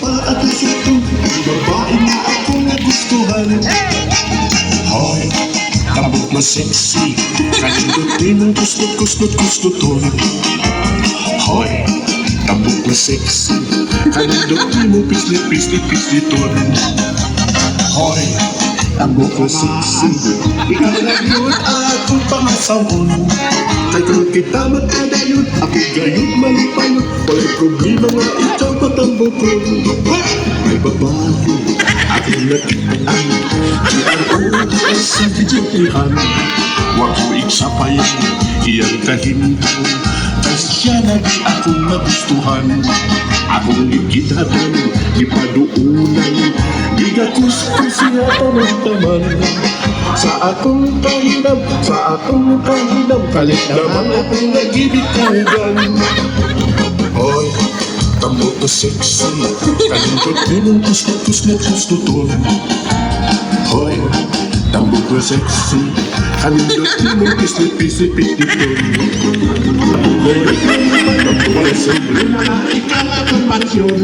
pa at ito, babae na ako nagustuhan. Hoy, tabot na sexy, kalindutin ang gusto-gusto-gusto-ton. Hoy, tabot na sexy, kalindutin mo pislit-pislit-pisliton. Hoy, tabot na sexy, ikaw lang yun akong pangasawon. Kaya kita matadayot, ako gayot malipayot, wala'y problema nga ikaw patambok ko. May babae, aking nakitaan, iyang oras sa bidyotihan. Huwag ko iksapayan, iyang kahintang, kasi siya lagi akong nagustuhan. Akong ikitatan, ipaduunan, igakuskus siya tamang-taman. Sa akong kahinam, kalit naman akong nag-ibig hanggan. Hoy, tambot na sexy, kalindot din ang gusto-gusto-gusto-ton. Hoy, tambot na sexy, kalindot din ang pislit-pislit-pisliton. Hoy, tambot na sexy, ikaw akong pansyon.